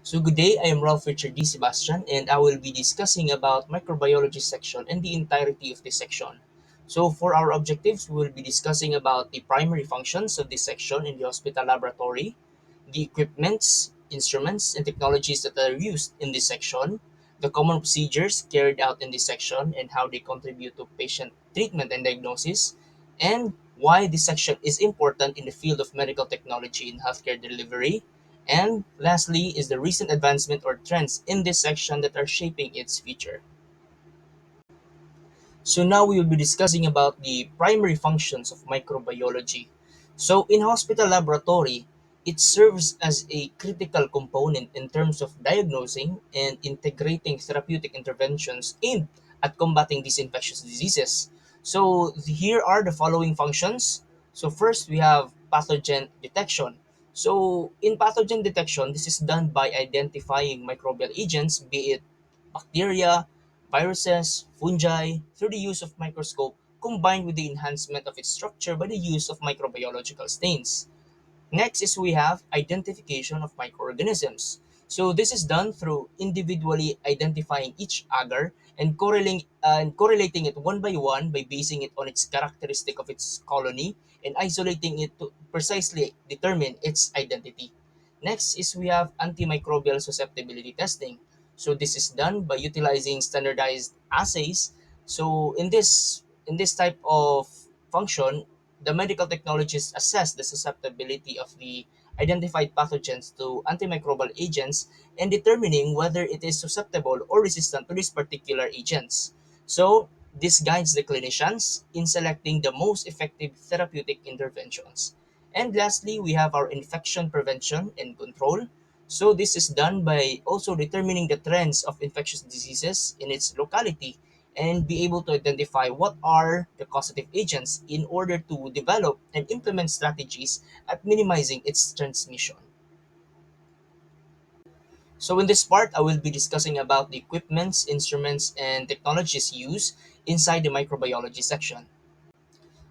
So good day, I am Ralph Richard D. Sebastian and I will be discussing about microbiology section and the entirety of this section. So for our objectives, we will be discussing about the primary functions of this section in the hospital laboratory, the equipments, instruments, and technologies that are used in this section, the common procedures carried out in this section and how they contribute to patient treatment and diagnosis, and why this section is important in the field of medical technology in healthcare delivery. And lastly is the recent advancement or trends in this section that are shaping its future. So now we will be discussing about the primary functions of microbiology. So in hospital laboratory, it serves as a critical component in terms of diagnosing and integrating therapeutic interventions aimed at combating these infectious diseases. So here are the following functions. So first we have pathogen detection. So in pathogen detection, this is done by identifying microbial agents, be it bacteria, viruses, fungi, through the use of microscope combined with the enhancement of its structure by the use of microbiological stains. Next is we have identification of microorganisms. So this is done through individually identifying each agar and correlating it one by one by basing it on its characteristic of its colony and isolating it to precisely determine its identity. Next is we have antimicrobial susceptibility testing. So this is done by utilizing standardized assays. So in this type of function, the medical technologists assess the susceptibility of the identified pathogens to antimicrobial agents and determining whether it is susceptible or resistant to these particular agents. So, this guides the clinicians in selecting the most effective therapeutic interventions. And lastly, we have our infection prevention and control. So, this is done by also determining the trends of infectious diseases in its locality and be able to identify what are the causative agents in order to develop and implement strategies at minimizing its transmission. So in this part, I will be discussing about the equipments, instruments, and technologies used inside the microbiology section.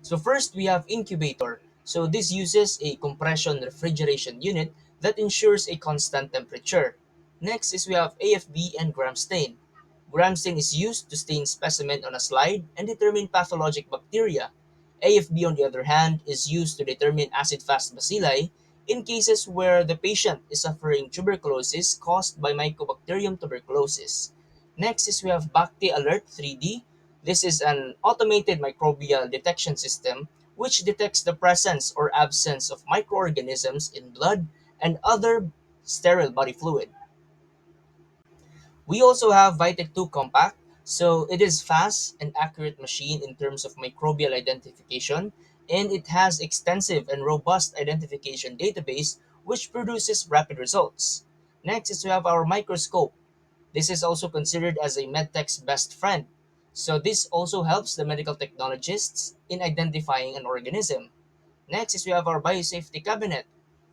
So first, we have incubator. So this uses a compression refrigeration unit that ensures a constant temperature. Next is we have AFB and gram stain. Gram stain is used to stain specimen on a slide and determine pathologic bacteria. AFB, on the other hand, is used to determine acid-fast bacilli in cases where the patient is suffering tuberculosis caused by Mycobacterium tuberculosis. Next is we have Bacti Alert 3D. This is an automated microbial detection system which detects the presence or absence of microorganisms in blood and other sterile body fluid. We also have Vitek 2 Compact. So it is fast and accurate machine in terms of microbial identification, and it has extensive and robust identification database which produces rapid results. Next is we have our microscope. This is also considered as a medtech's best friend. So this also helps the medical technologists in identifying an organism. Next is we have our biosafety cabinet.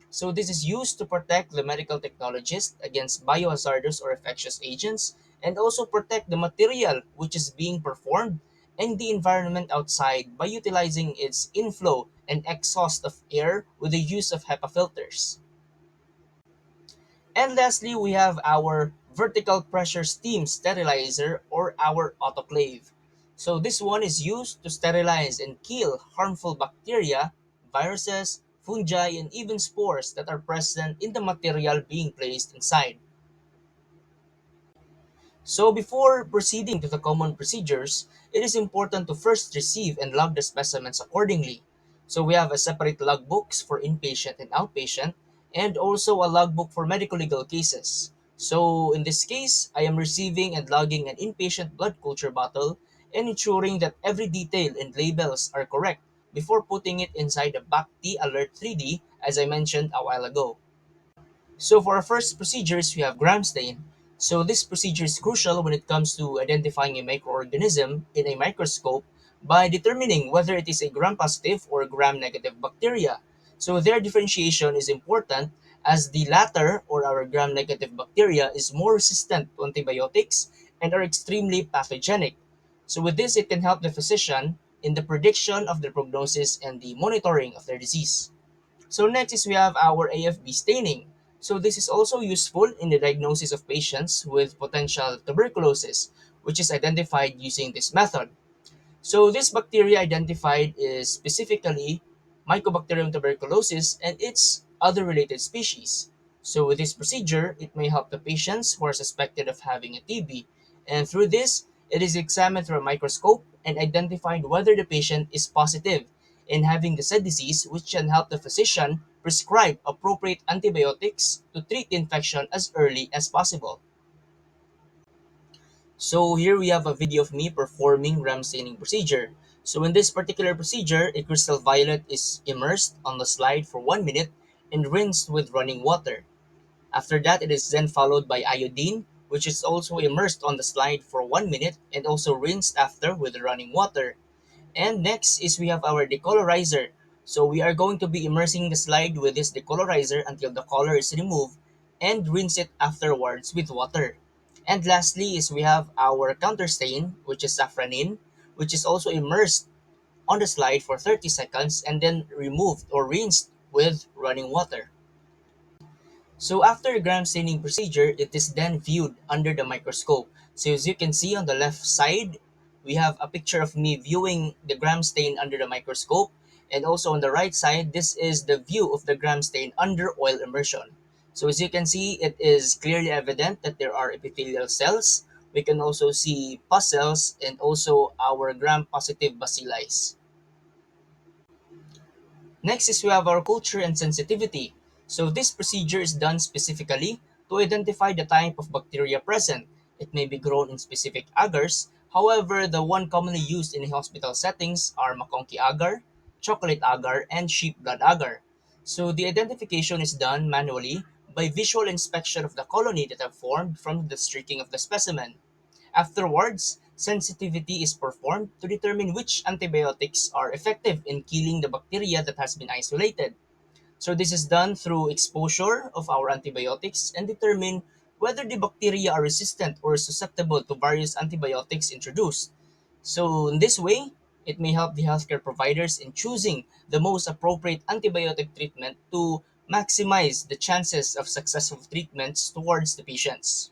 So this is used to protect the medical technologist against biohazardous or infectious agents and also protect the material which is being performed and the environment outside by utilizing its inflow and exhaust of air with the use of HEPA filters. And lastly, we have our vertical pressure steam sterilizer or our autoclave. So this one is used to sterilize and kill harmful bacteria, viruses, fungi, and even spores that are present in the material being placed inside. So before proceeding to the common procedures, it is important to first receive and log the specimens accordingly. So we have a separate logbooks for inpatient and outpatient, and also a logbook for medical legal cases. So in this case, I am receiving and logging an inpatient blood culture bottle and ensuring that every detail and labels are correct before putting it inside the BACT Alert 3D as I mentioned a while ago. So for our first procedures, we have gram stain. So this procedure is crucial when it comes to identifying a microorganism in a microscope by determining whether it is a gram-positive or gram-negative bacteria. So their differentiation is important as the latter or our gram-negative bacteria is more resistant to antibiotics and are extremely pathogenic. So with this, it can help the physician in the prediction of the prognosis and the monitoring of their disease. So next is we have our AFB staining. So this is also useful in the diagnosis of patients with potential tuberculosis, which is identified using this method. So this bacteria identified is specifically Mycobacterium tuberculosis and its other related species. So with this procedure, it may help the patients who are suspected of having a TB. And through this, it is examined through a microscope and identified whether the patient is positive in having the said disease, which can help the physician prescribe appropriate antibiotics to treat the infection as early as possible. So here we have a video of me performing ram staining procedure. So in this particular procedure, a crystal violet is immersed on the slide for 1 minute and rinsed with running water. After that, it is then followed by iodine, which is also immersed on the slide for 1 minute and also rinsed after with running water. And next is we have our decolorizer. So we are going to be immersing the slide with this decolorizer until the color is removed and rinse it afterwards with water. And lastly is we have our counter stain, which is safranin, which is also immersed on the slide for 30 seconds and then removed or rinsed with running water. So after the gram staining procedure, it is then viewed under the microscope. So as you can see on the left side, we have a picture of me viewing the gram stain under the microscope. And also on the right side, this is the view of the gram stain under oil immersion. So as you can see, it is clearly evident that there are epithelial cells. We can also see pus cells and also our gram-positive bacilli. Next is we have our culture and sensitivity. So this procedure is done specifically to identify the type of bacteria present. It may be grown in specific agars. However, the one commonly used in hospital settings are maconky agar, chocolate agar, and sheep blood agar. So the identification is done manually by visual inspection of the colony that have formed from the streaking of the specimen. Afterwards, sensitivity is performed to determine which antibiotics are effective in killing the bacteria that has been isolated. So this is done through exposure of our antibiotics and determine whether the bacteria are resistant or susceptible to various antibiotics introduced. So in this way, it may help the healthcare providers in choosing the most appropriate antibiotic treatment to maximize the chances of successful treatments towards the patients.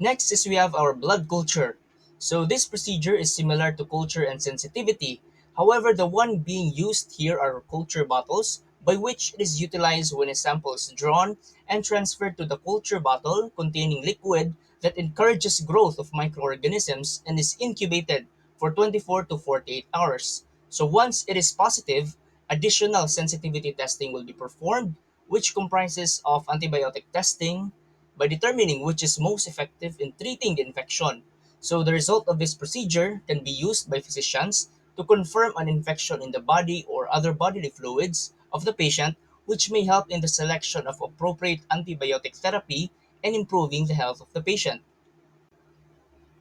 Next is we have our blood culture. So this procedure is similar to culture and sensitivity. However, the one being used here are culture bottles by which it is utilized when a sample is drawn and transferred to the culture bottle containing liquid that encourages growth of microorganisms and is incubated for 24 to 48 hours. So once it is positive, additional sensitivity testing will be performed, which comprises of antibiotic testing, by determining which is most effective in treating the infection. So the result of this procedure can be used by physicians to confirm an infection in the body or other bodily fluids of the patient, which may help in the selection of appropriate antibiotic therapy and improving the health of the patient.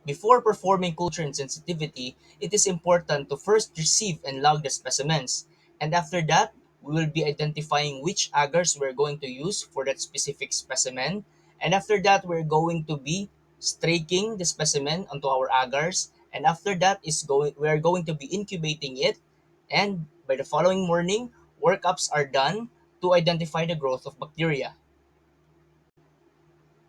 Before performing culture and sensitivity, it is important to first receive and log the specimens. And after that, we will be identifying which agars we're going to use for that specific specimen. And after that, we're going to be straking the specimen onto our agars. And after that we're going to be incubating it. And by the following morning, workups are done to identify the growth of bacteria.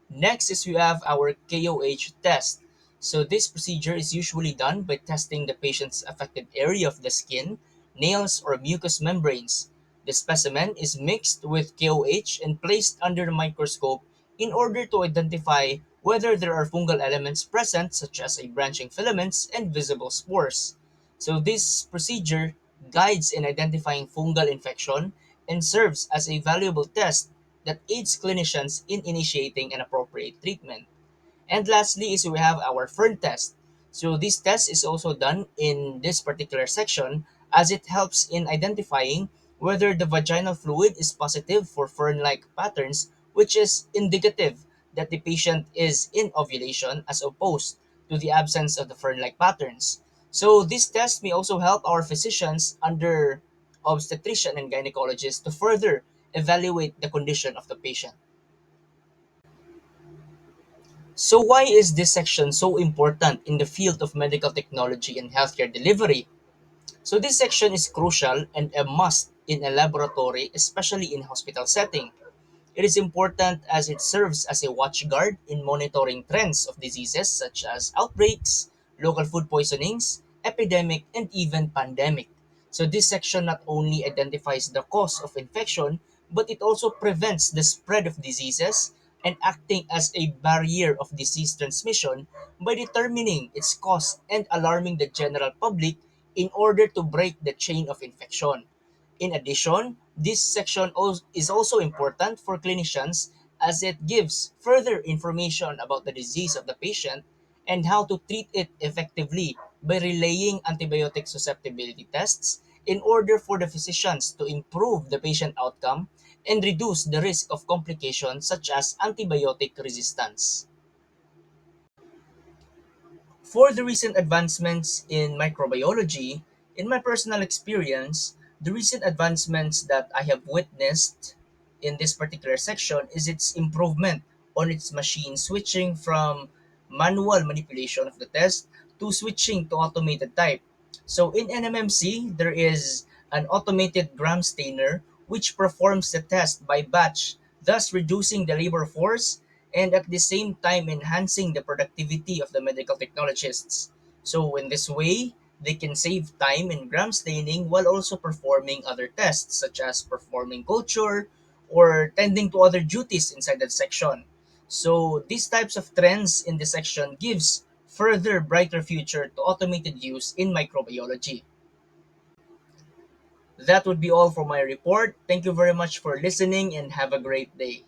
Next is we have our KOH test. So this procedure is usually done by testing the patient's affected area of the skin, nails, or mucous membranes. The specimen is mixed with KOH and placed under the microscope in order to identify whether there are fungal elements present such as a branching filaments and visible spores. So this procedure guides in identifying fungal infection and serves as a valuable test that aids clinicians in initiating an appropriate treatment. And lastly is we have our Fern test. So this test is also done in this particular section as it helps in identifying whether the vaginal fluid is positive for fern-like patterns, which is indicative that the patient is in ovulation as opposed to the absence of the fern-like patterns. So this test may also help our physicians under obstetrician and gynecologists to further evaluate the condition of the patient. So why is this section so important in the field of medical technology and healthcare delivery? So this section is crucial and a must in a laboratory, especially in hospital setting. It is important as it serves as a watchguard in monitoring trends of diseases such as outbreaks, local food poisonings, epidemic, and even pandemic. So this section not only identifies the cause of infection, but it also prevents the spread of diseases and acting as a barrier of disease transmission by determining its cause and alarming the general public in order to break the chain of infection. In addition, this section is also important for clinicians as it gives further information about the disease of the patient and how to treat it effectively by relaying antibiotic susceptibility tests in order for the physicians to improve the patient outcome and reduce the risk of complications such as antibiotic resistance. For the recent advancements in microbiology, in my personal experience, the recent advancements that I have witnessed in this particular section is its improvement on its machine switching from manual manipulation of the test to switching to automated type. So in NMMC, there is an automated gram stainer which performs the test by batch, thus reducing the labor force and at the same time enhancing the productivity of the medical technologists. So in this way, they can save time in gram staining while also performing other tests such as performing culture or tending to other duties inside that section. So these types of trends in this section gives further brighter future to automated use in microbiology. That would be all for my report. Thank you very much for listening and have a great day.